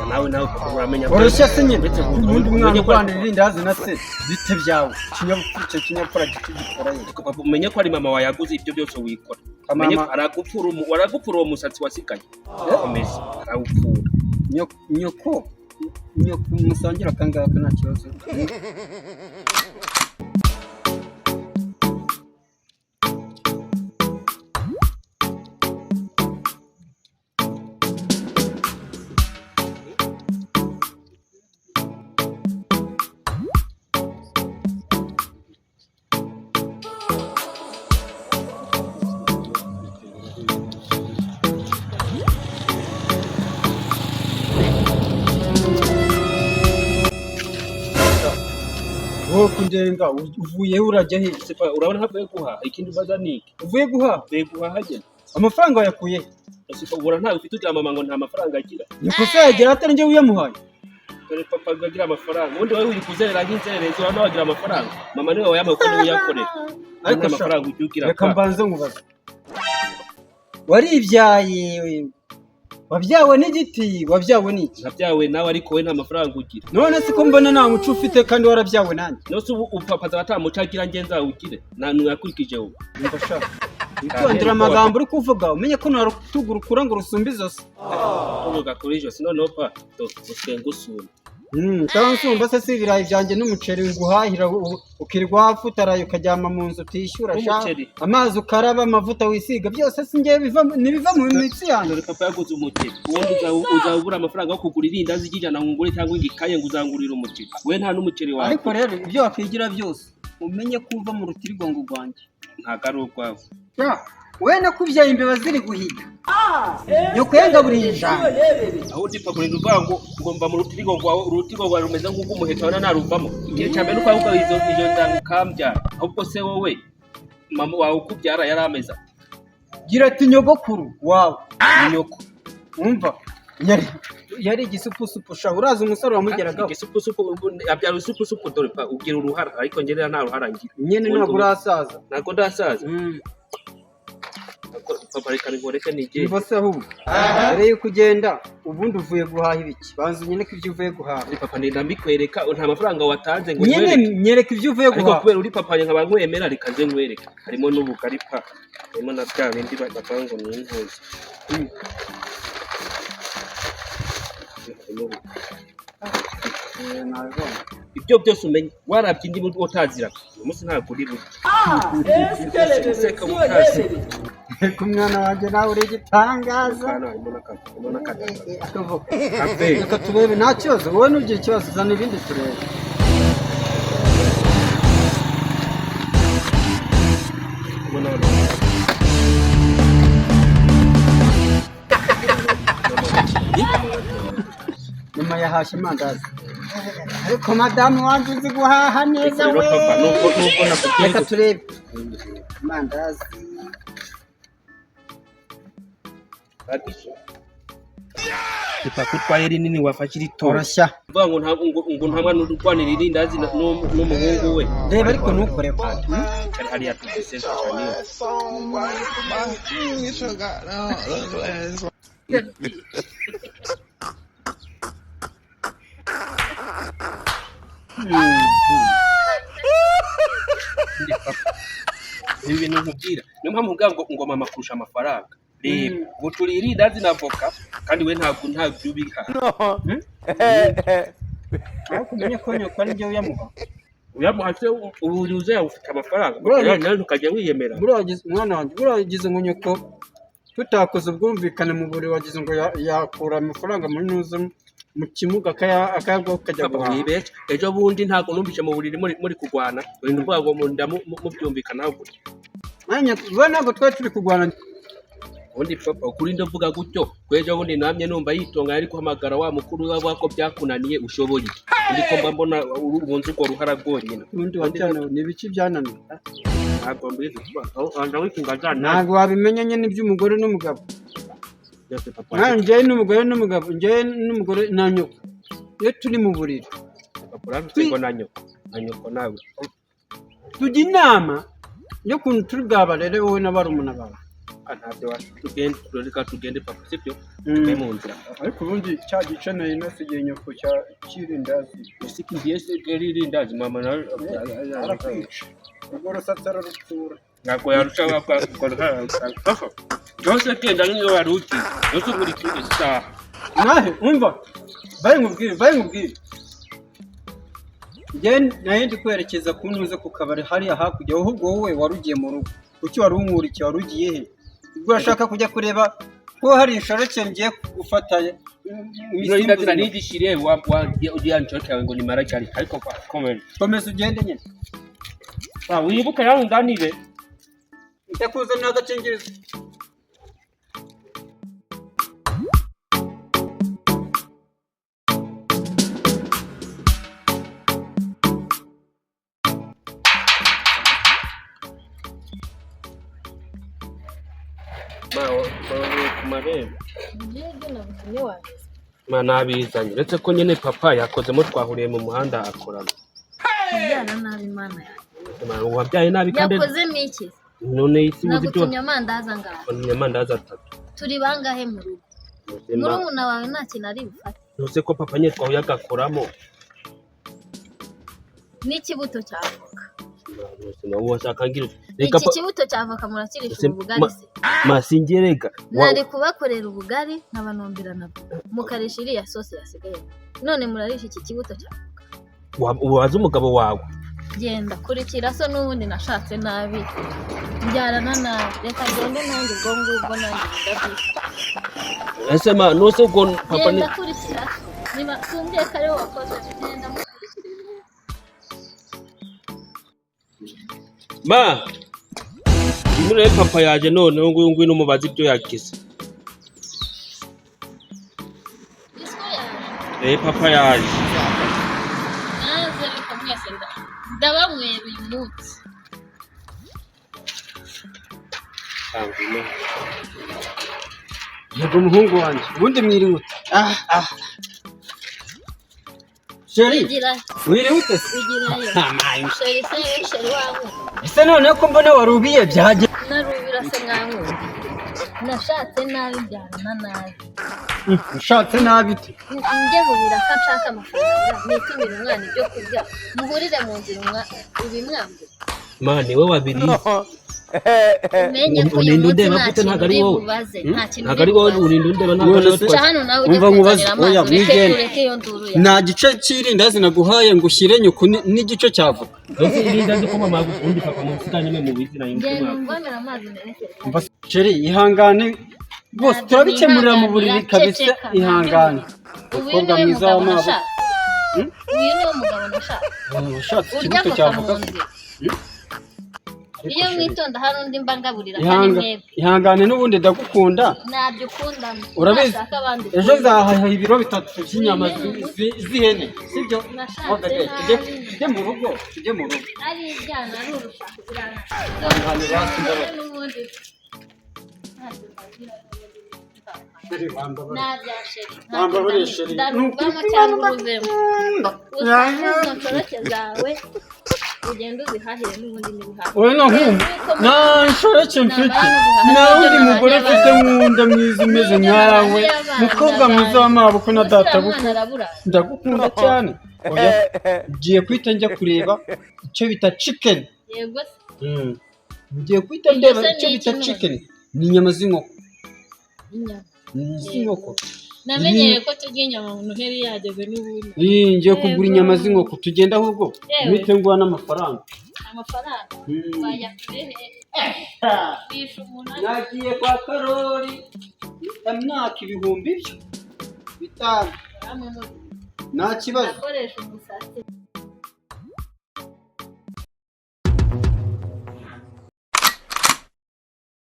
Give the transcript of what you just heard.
nawe uramenya oroshya se nyine ubundi umwana urwanira irindazi na se bite byawe kinyapfura gikora umenye ko ari mama wayaguze ibyo byose wikora umenye aragupfura uwo musatsi wasigaye komeza arawupfura nyoko musangira kangaka nta kibazo kundenga uvuye urajya he sepa urabona havuye guha ikindi bazanike uvuye guha hagenda amafaranga yakuye sepa ubura ntawe ufite ujya mama ngo nta mafaranga agira nikosa yagira atari nje wiyamuhaye dore papa agira amafaranga ubundi wowe uri kuzerera nk'inzererezi urabona wagira amafaranga mama niwe wayamuye ko niwe uyakorera ariko amafaranga ugira reka mbanze nkubaza waribyaye wabyawe n'igiti wabyawe n'iki nabyawe nawe ariko we nta mafaranga ugira none siko mbona nta muco ufite kandi warabyawe nanjye nose ubu papa atamucagira ngenza ugire nanu yakurikije wowe ndashaka witondera amagambo uri kuvuga umenye ko narutugura ukura ngo rusumbe izosi tuvuga kuri ijosi noneho pa usenga usura cyangwa nsumba se si ibirayi byanjye n'umuceri nguhahira ukirwa hafutaraye ukajyama mu nzu utishyura amazi ukaraba amavuta wisiga byose si ngewe ntibiva mu mitsi yanjye papa yaguze umuceri ubundi uzabura amafaranga yo kugura irindazi ry'ijana ngo ngure cyangwa igikaye ngo uzangurire umuceri we nta n'umuceri wawe ariko rero ibyo wakwigira byose umenye ko uva mu rutirigongo rwanjye ntabwo ari urwawe we nakubyaye imbeba ziri guhiga nyoko yangaburiye ijambo aho undi papa uri uvuga ngo ngomba mu rutirigongo rwawe rumeze nk'urw'umuheto wana naruvamo igihe cya mbere nuko ahubwo izo ndango ukambyara ahubwo se wowe mama wawe ukubyara yari ameze gira ati nyogokuru wawe nyoko wumva yari igisupusupu sha uraza umusore wamugeragaho igisupusupu abyara isupusupu dore pa ugira uruhara ariko ngerera nta ruhara ngira nyene ntabwo urasaza ntabwo ndasaza papa reka ngoreke nigeye mbose ahubwo mbere yuko ugenda ubundi uvuye guhaha ibiki banza unyene ko ibyo uvuye guhaha papa ndambikwereka nta mafaranga watanze ngo nyene nyereka ibyo uvuye guhaha ariko kubera uri papa nkaba nkwemera reka nze nkwereka harimo n'ubugari pa harimo na bya bindi bakanga ngo ni intuzi ibyo byose umenye warabye indi utazira umunsi ntabwo uri buke ku mwana wanjye nawe uri igitangaza reka turebe nta kibazo wowe nugira ikibazo uzana ibindi turebe nyuma yahashye amandazi ariko madamu wanjye uzi guhaha neza we reka turebe amandazi ipakutwaye rinini wafashe iritora oroshya uvuga ngo nta mwana urwanira irindazi n'umuhungu we reba ariko ntukore cyari hariya tugisese cyane ibi bintu nkubwira niyo mpamvu ubwira ngo mama kurusha amafaranga reba ngo turi irindazi na voka kandi we ntabwo ubiha ariko umenye ko nyoko ari byo uyamuha se ubu uze ufite amafaranga nawe ukajya wiyemera mwana wanjye uragize ngo nyoko tutakoze ubwumvikane mu buri wagize ngo yakura amafaranga muri nuze mu kimuga akayabwa ukajya guhaha ejo bundi ntabwo numvise mu buriri muri kurwana wenda uvuga ngo munda mubyumvikanaho gutya we ntabwo twari turi kurwana ubundi papa ukuri ndavuga gutyo kwejo bundi namye numva yitonga ari guhamagara wa mukuru waba ko byakunaniye ushoboye undi ko mbona ubunze uko ruhara rwonyine ubundi wajyana n'ibiki byananiye ntabwo mbizi aho anda wikinga jana ntabwo wabimenyanye n'iby'umugore n'umugabo njyewe n'umugore n'umugabo njyewe n'umugore na nyoko iyo turi mu buriri papa urabitsego na nyoko nawe tujya inama yo kuntu turi bwabarere wowe n'abarumuna bawe ntabyo reka tugende papa sibyo tujye mu nzira ariko ubundi cya gice nari nasigiye nyoko cya kirindazi usiki ngiye se irindazi mama nawe arakwica ubwo rusatsi ararutsura ntabwo yarusha bakora byose kenda niyo waruki yose buri kintu isaha nahe umva baye nkubwire naye ndi kwerekeza kuntuze ku kabari hariya hakurya ahubwo wowe warugiye mu rugo kuki wari unkurikiye warugiye he ubwo urashaka kujya kureba ko hari inshoreke ngiye gufata imisumbuzi nigishire ugiye nshoreke yawe ngo nimara cyari ariko komeza ugende nyine wibuke yanganire ndakuzanira agakingirizo nabizanye uretse ko nyine papa yakozemo twahuriye mu muhanda akorana kubyara nabi mana yanjye wabyaye nabi kandi yakozemo iki none isi nagutumye amandazi angahe amandazi 3 turi bangahe mu rugo murumuna wawe nta kintu ari bufate ntuse ko papa nyine twahuye agakoramo n'ikibuto cy'avoka iki kibuto cy'avoka murakirisha ubugari se masingerega nari kubakorera ubugari n'abanombira nabwo mukarisha iriya sose yasigaye none murarisha iki kibuto cy'avoka waza umugabo wawe genda kurikira so n'ubundi nashatse nabi mbyarana nabi reka gende nanjye ubwo ngubwo nanjye ndabika ese ma nose ubwo papa ni genda kurikira niba tumbye kare wakoze genda ma imure papa yaje none nguyu n'umubazi ibyo yakize papa yaje naze bikamwese ndabamwera uyu munsi yego umuhungu wanjye ubundi mwiriwute Sheri mwiriwute ugirayo sheri wangu ese none ko mbona warubiye byaje narubira se ngangu nashatse nabi byarana nabi ushatse nabi te njye mubira ko nshaka amafaranga nitumira umwana ibyo kurya muhurire mu nzira ubimwambure mani we wabiri umenye ko uyu munsi nta kintu uri bubaze ntabwo ari wowe urinda undeba ntabwo hano nawe ujye kuzanira amazi ureke iyo nduru yawe nta gice cy'irindazi naguhaye ngo ushyire nyoko n'igice cy'avoka irindazi ko mama undi papa mu busitani mwe mu bizina ngenda ngomera amazi ndetse Sheri ihangane bose turabikemurira mu buriri kabisa ihangane umukobwa mwiza w'amabo uyu niwo mugabo nashaka ushatse ikibuto cy'avoka iyo mwitonda hari undi mbangaburira kandi mwebwe ihangane n'ubundi ndagukunda ntabyo ukunda urabizi ejo zahaha ibiro 3 by'inyama z'ihene sibyo tujye mu rugo ari ibyana ari urushaka birana n'ubundi wambaburiye Sheri ndaruvamo cyangwa uruvemo usange nshoreke zawe ugenda uzihahire n'ubundi ntibuhahire wowe nta nshoreke mfite nawe undi mugore mfite nkunda mwiza umeze nkawe mukobwa mwiza w'amaboko na databukwe ndagukunda cyane ugiye guhita njya kureba icyo bita chicken yego ugiye guhita ndeba icyo bita chicken ni inyama z'inkoko z'inkoko namenyeye ko turya inyama mu noheri yageze n'ubundi ngiye kugura inyama z'inkoko tugenda ahubwo mpite nguha n'amafaranga wajya kurehe wisha umunani nagiye kwa Karori imyaka 5,000 nta kibazo akoresha umusatsi